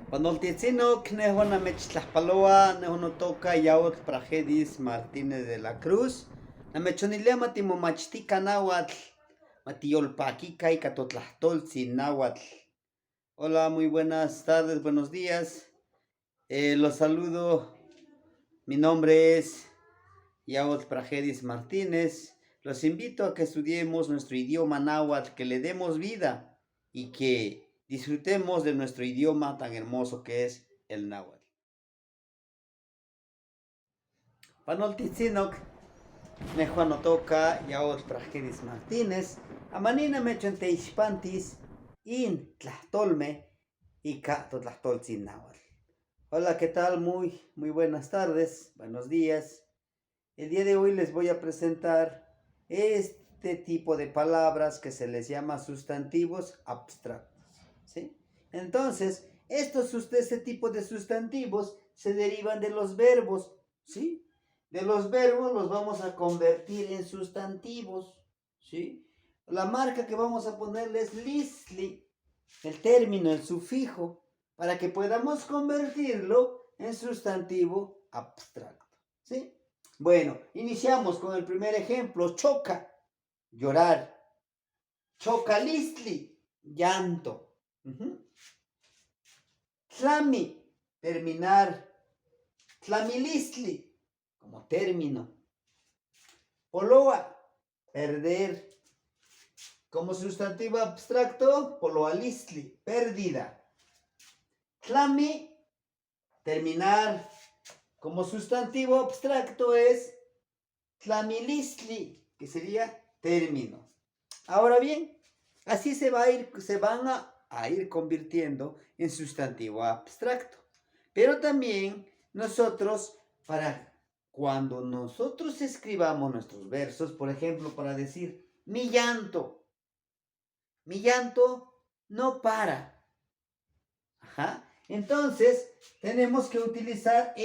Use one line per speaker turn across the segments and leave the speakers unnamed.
Panoltitzino, Knehuana Mechtlaspaloa, Nehunotoca, Yaut Prajedis Martínez de la Cruz, Namechonilema Timomachtica Nahuatl, Matiolpaquica y Catotlahtolzi Nahuatl. Hola, muy buenas tardes, buenos días. Los saludo. Mi nombre es Yaut Prajedis Martínez. Los invito a que estudiemos nuestro idioma náhuatl, que le demos vida y que disfrutemos de nuestro idioma tan hermoso que es el náhuatl. Panoltitzinok, Nejuanotoca, Yaut Prajedis Martínez, Amanina Mechonteishpantis, In Tlahtolme y Catotlahtoltzin náhuatl. Hola, ¿qué tal? Muy buenas tardes, buenos días. El día de hoy les voy a presentar este tipo de palabras que se les llama sustantivos abstractos, ¿sí? Entonces, este tipo de sustantivos se derivan de los verbos, ¿sí? De los verbos los vamos a convertir en sustantivos, ¿sí? La marca que vamos a ponerle es listli, el término, el sufijo, para que podamos convertirlo en sustantivo abstracto, ¿sí? Bueno, iniciamos con el primer ejemplo. Choca, llorar. Chocalistli, llanto. Tlami, terminar. Tlamilistli, como término. Poloa, perder. Como sustantivo abstracto, poloalistli, pérdida. Tlami, terminar. Como sustantivo abstracto es tlamilistli, que sería término. Ahora bien, así se van a ir convirtiendo en sustantivo abstracto. Pero también nosotros, cuando nosotros escribamos nuestros versos, por ejemplo, para decir mi llanto no para. Entonces, tenemos que utilizar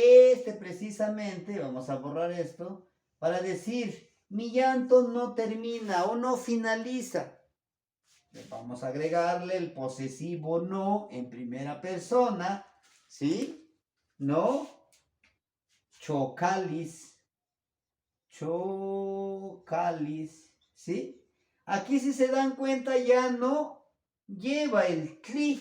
precisamente, vamos a borrar esto, para decir mi llanto no termina o no finaliza. Vamos a agregarle el posesivo no en primera persona, ¿sí? No, chocalis, ¿sí? Aquí, si se dan cuenta, ya no lleva el cli.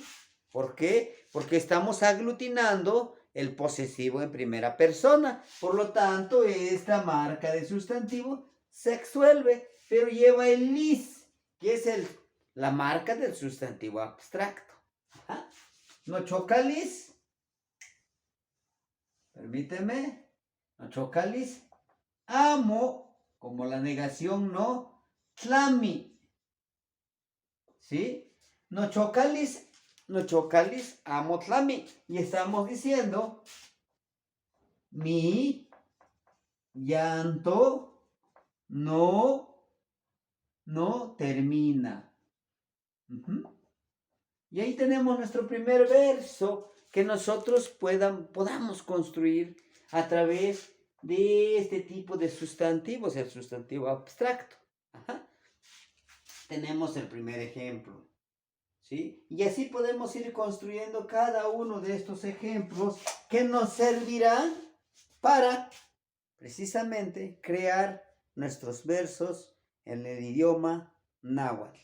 ¿Por qué? Porque estamos aglutinando el posesivo en primera persona. Por lo tanto, esta marca de sustantivo se exsuelve, pero lleva el lis, que es la marca del sustantivo abstracto. No chocalis. Permíteme. No chocalis. Amo, como la negación no. Tlami. ¿Sí? No chocalis, amo tlami. Y estamos diciendo, mi llanto no termina. Y ahí tenemos nuestro primer verso que nosotros podamos construir a través de este tipo de sustantivos, el sustantivo abstracto. Tenemos el primer ejemplo, ¿sí? Y así podemos ir construyendo cada uno de estos ejemplos que nos servirán para precisamente crear nuestros versos en el idioma náhuatl.